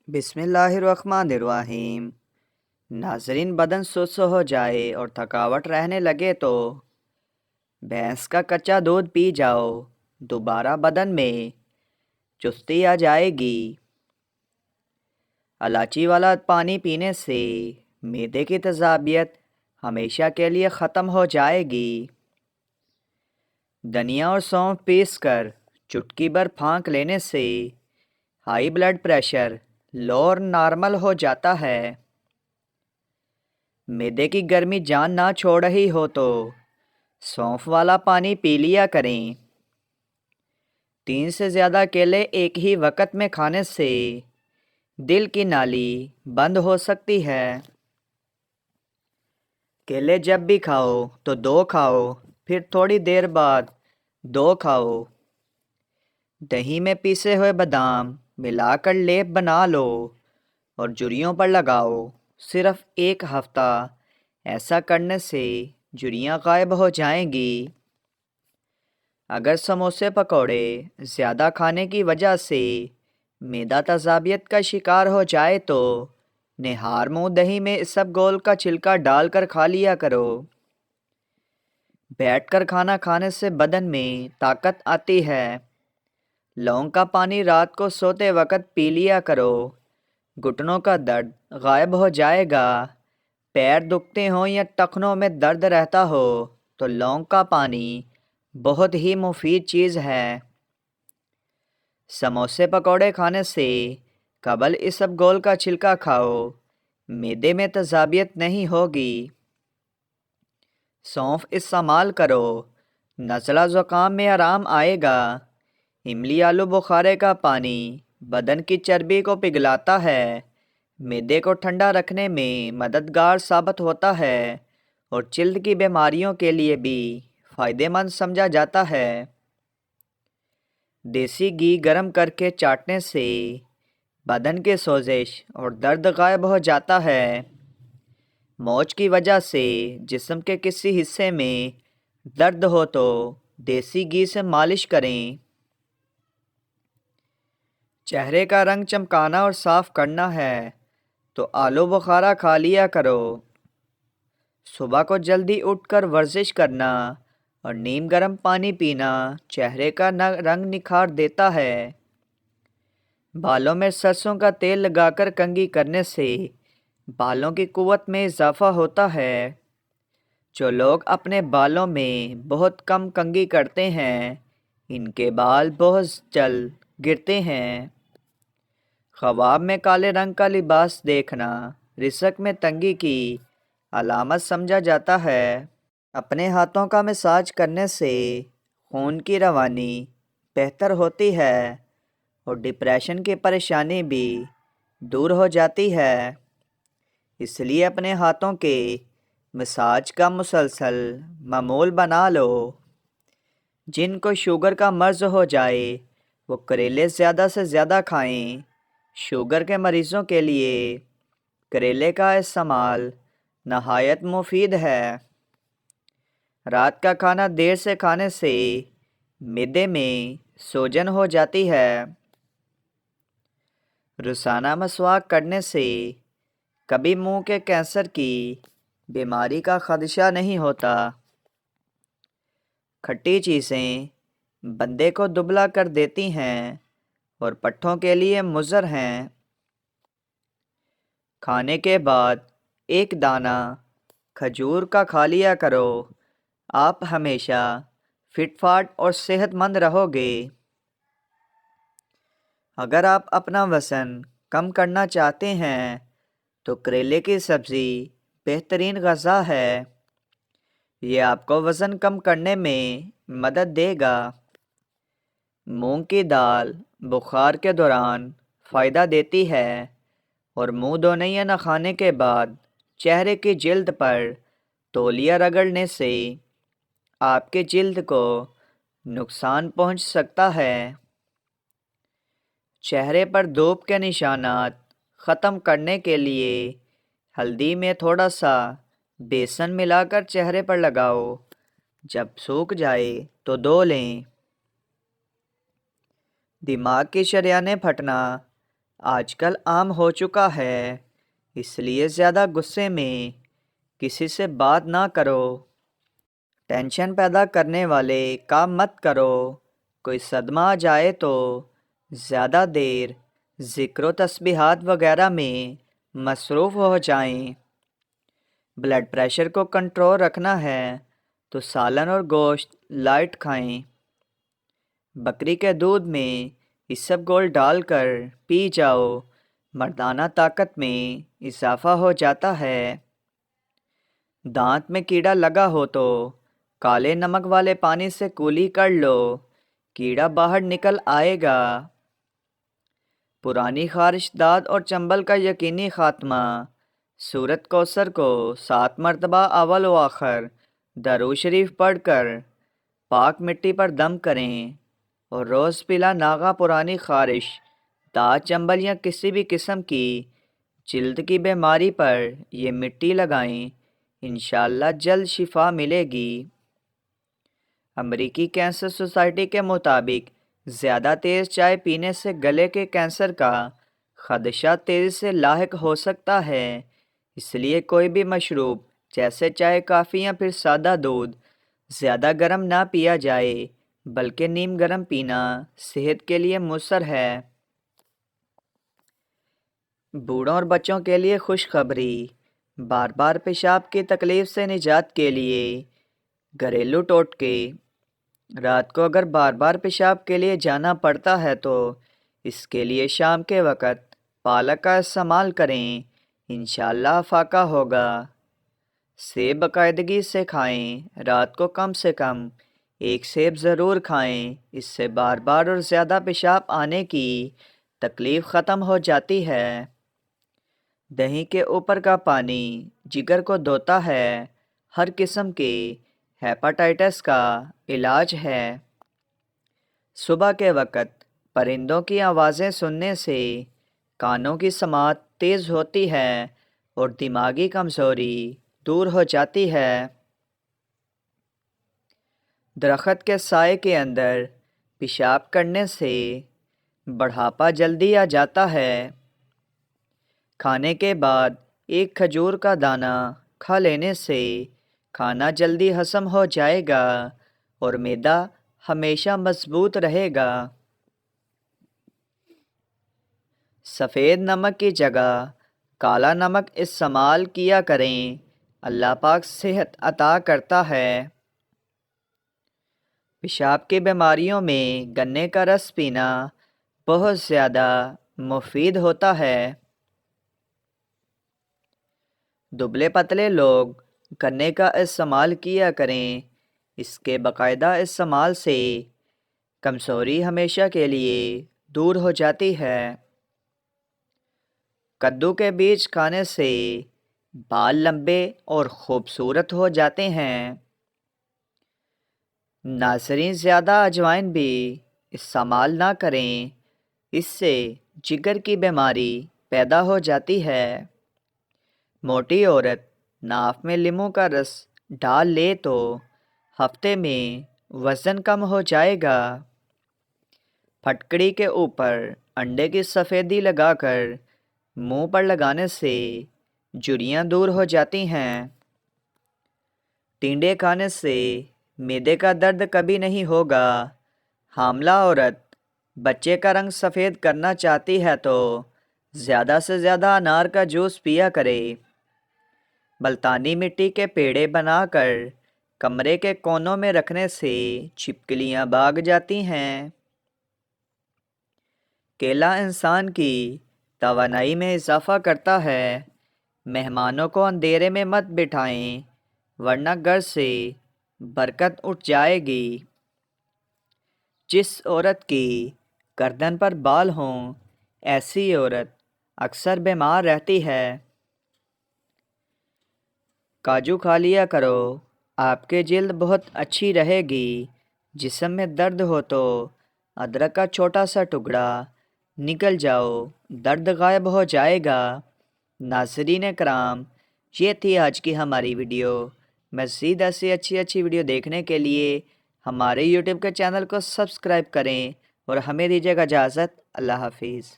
بسم اللہ الرحمن الرحیم۔ ناظرین، بدن سست ہو جائے اور تھکاوٹ رہنے لگے تو بھینس کا کچا دودھ پی جاؤ، دوبارہ بدن میں چستی آ جائے گی۔ الائچی والا پانی پینے سے معدے کی تیزابیت ہمیشہ کے لیے ختم ہو جائے گی۔ دھنیا اور سونف پیس کر چٹکی بھر پھانک لینے سے ہائی بلڈ پریشر لو اور نارمل ہو جاتا ہے۔ معدے کی گرمی جان نہ چھوڑ رہی ہو تو سونف والا پانی پی لیا کریں۔ 3 سے زیادہ کیلے ایک ہی وقت میں کھانے سے دل کی نالی بند ہو سکتی ہے۔ کیلے جب بھی کھاؤ تو 2 کھاؤ، پھر تھوڑی دیر بعد 2 کھاؤ۔ دہی میں پیسے ہوئے بادام ملا کر لیپ بنا لو اور جھریوں پر لگاؤ۔ صرف 1 ہفتہ ایسا کرنے سے جھریاں غائب ہو جائیں گی۔ اگر سموسے پکوڑے زیادہ کھانے کی وجہ سے معدہ تیزابیت کا شکار ہو جائے تو نہار منہ دہی میں اسب گول کا چھلکا ڈال کر کھا لیا کرو۔ بیٹھ کر کھانا کھانے سے بدن میں طاقت آتی ہے۔ لونگ کا پانی رات کو سوتے وقت پی لیا کرو، گھٹنوں کا درد غائب ہو جائے گا۔ پیر دکھتے ہوں یا ٹخنوں میں درد رہتا ہو تو لونگ کا پانی بہت ہی مفید چیز ہے۔ سموسے پکوڑے کھانے سے قبل اسب گول کا چھلکا کھاؤ، معدے میں تیزابیت نہیں ہوگی۔ سونف استعمال کرو، نزلہ زکام میں آرام آئے گا۔ املی آلو بخارے کا پانی بدن کی چربی کو پگھلاتا ہے، معدے کو ٹھنڈا رکھنے میں مددگار ثابت ہوتا ہے اور جلد کی بیماریوں کے لیے بھی فائدہ مند سمجھا جاتا ہے۔ دیسی گھی گرم کر کے چاٹنے سے بدن کی سوزش اور درد غائب ہو جاتا ہے۔ موچ کی وجہ سے جسم کے کسی حصے میں درد ہو تو دیسی گھی سے مالش کریں۔ چہرے کا رنگ چمکانا اور صاف کرنا ہے تو آلو بخارا کھا لیا کرو۔ صبح کو جلدی اٹھ کر ورزش کرنا اور نیم گرم پانی پینا چہرے کا رنگ نکھار دیتا ہے۔ بالوں میں سرسوں کا تیل لگا کر کنگھی کرنے سے بالوں کی قوت میں اضافہ ہوتا ہے۔ جو لوگ اپنے بالوں میں بہت کم کنگھی کرتے ہیں ان کے بال بہت جلد گرتے ہیں۔ خواب میں کالے رنگ کا لباس دیکھنا رزق میں تنگی کی علامت سمجھا جاتا ہے۔ اپنے ہاتھوں کا مساج کرنے سے خون کی روانی بہتر ہوتی ہے اور ڈپریشن کی پریشانی بھی دور ہو جاتی ہے۔ اس لیے اپنے ہاتھوں کے مساج کا مسلسل معمول بنا لو۔ جن کو شوگر کا مرض ہو جائے وہ کریلے زیادہ سے زیادہ کھائیں۔ شوگر کے مریضوں کے لیے کریلے کا استعمال نہایت مفید ہے۔ رات کا کھانا دیر سے کھانے سے معدے میں سوجن ہو جاتی ہے۔ روزانہ مسواک کرنے سے کبھی منہ کے کینسر کی بیماری کا خدشہ نہیں ہوتا۔ کھٹی چیزیں بندے کو دبلا کر دیتی ہیں اور پٹھوں کے لیے مضر ہیں۔ کھانے کے بعد 1 دانہ کھجور کا کھا لیا کرو، آپ ہمیشہ فٹ فاٹ اور صحت مند رہو گے۔ اگر آپ اپنا وزن کم کرنا چاہتے ہیں تو کریلے کی سبزی بہترین غذا ہے۔ یہ آپ کو وزن کم کرنے میں مدد دے گا۔ مونگ کی دال بخار کے دوران فائدہ دیتی ہے اور منہ دھونے یا نہانے کے بعد چہرے کی جلد پر تولیہ رگڑنے سے آپ کی جلد کو نقصان پہنچ سکتا ہے۔ چہرے پر دھوپ کے نشانات ختم کرنے کے لیے ہلدی میں تھوڑا سا بیسن ملا کر چہرے پر لگاؤ، جب سوکھ جائے تو دھو لیں۔ دماغ کی شریانیں پھٹنا آج کل عام ہو چکا ہے، اس لیے زیادہ غصے میں کسی سے بات نہ کرو۔ ٹینشن پیدا کرنے والے کام مت کرو۔ کوئی صدمہ آ جائے تو زیادہ دیر ذکر و تسبیحات وغیرہ میں مصروف ہو جائیں۔ بلڈ پریشر کو کنٹرول رکھنا ہے تو سالن اور گوشت لائٹ کھائیں۔ بکری کے دودھ میں اسبگول ڈال کر پی جاؤ، مردانہ طاقت میں اضافہ ہو جاتا ہے۔ دانت میں کیڑا لگا ہو تو کالے نمک والے پانی سے کولی کر لو، کیڑا باہر نکل آئے گا۔ پرانی خارش داد اور چنبل کا یقینی خاتمہ۔ سورۃ کوثر کو 7 مرتبہ اول و آخر درود شریف پڑھ کر پاک مٹی پر دم کریں اور روز پلا ناغا پرانی خارش داد چنبل یا کسی بھی قسم کی جلد کی بیماری پر یہ مٹی لگائیں، انشاءاللہ جلد شفا ملے گی۔ امریکی کینسر سوسائٹی کے مطابق زیادہ تیز چائے پینے سے گلے کے کینسر کا خدشہ تیزی سے لاحق ہو سکتا ہے، اس لیے کوئی بھی مشروب جیسے چائے، کافی یا پھر سادہ دودھ زیادہ گرم نہ پیا جائے، بلکہ نیم گرم پینا صحت کے لیے مؤثر ہے۔ بوڑھوں اور بچوں کے لیے خوشخبری۔ بار بار پیشاب کی تکلیف سے نجات کے لیے گھریلو ٹوٹکے۔ رات کو اگر بار بار پیشاب کے لیے جانا پڑتا ہے تو اس کے لیے شام کے وقت پالک کا استعمال کریں، انشاءاللہ افاقہ ہوگا۔ سیب باقاعدگی سے کھائیں، رات کو کم سے کم 1 سیب ضرور کھائیں، اس سے بار بار اور زیادہ پیشاب آنے کی تکلیف ختم ہو جاتی ہے۔ دہی کے اوپر کا پانی جگر کو دھوتا ہے، ہر قسم کے ہیپاٹائٹس کا علاج ہے۔ صبح کے وقت پرندوں کی آوازیں سننے سے کانوں کی سماعت تیز ہوتی ہے اور دماغی کمزوری دور ہو جاتی ہے۔ درخت کے سائے کے اندر پیشاب کرنے سے بڑھاپا جلدی آ جاتا ہے۔ کھانے کے بعد 1 کھجور کا دانہ کھا لینے سے کھانا جلدی ہضم ہو جائے گا اور معدہ ہمیشہ مضبوط رہے گا۔ سفید نمک کی جگہ کالا نمک استعمال کیا کریں، اللہ پاک صحت عطا کرتا ہے۔ پیشاب کی بیماریوں میں گنے کا رس پینا بہت زیادہ مفید ہوتا ہے۔ دبلے پتلے لوگ گنے کا استعمال کیا کریں، اس کے باقاعدہ استعمال سے کمزوری ہمیشہ کے لیے دور ہو جاتی ہے۔ کدو کے بیج کھانے سے بال لمبے اور خوبصورت ہو جاتے ہیں۔ ناظرین، زیادہ اجوائن بھی استعمال نہ کریں، اس سے جگر کی بیماری پیدا ہو جاتی ہے۔ موٹی عورت ناف میں لیموں کا رس ڈال لے تو ہفتے میں وزن کم ہو جائے گا۔ پھٹکڑی کے اوپر انڈے کی سفیدی لگا کر منہ پر لگانے سے جھریاں دور ہو جاتی ہیں۔ ٹینڈے کھانے سے معدے کا درد کبھی نہیں ہوگا۔ حاملہ عورت بچے کا رنگ سفید کرنا چاہتی ہے تو زیادہ سے زیادہ انار کا جوس پیا کرے۔ ملتانی مٹی کے پیڑے بنا کر کمرے کے کونوں میں رکھنے سے چھپکلیاں بھاگ جاتی ہیں۔ کیلا انسان کی توانائی میں اضافہ کرتا ہے۔ مہمانوں کو اندھیرے میں مت بٹھائیں ورنہ گھر سے برکت اٹھ جائے گی۔ جس عورت کی گردن پر بال ہوں، ایسی عورت اکثر بیمار رہتی ہے۔ کاجو کھا لیا کرو، آپ کی جلد بہت اچھی رہے گی۔ جسم میں درد ہو تو ادرک کا چھوٹا سا ٹکڑا نگل جاؤ، درد غائب ہو جائے گا۔ ناظرین کرام، یہ تھی آج کی ہماری ویڈیو۔ مزید ایسی اچھی ویڈیو دیکھنے کے لیے ہمارے یوٹیوب کے چینل کو سبسکرائب کریں اور ہمیں دیجیے گا اجازت۔ اللہ حافظ۔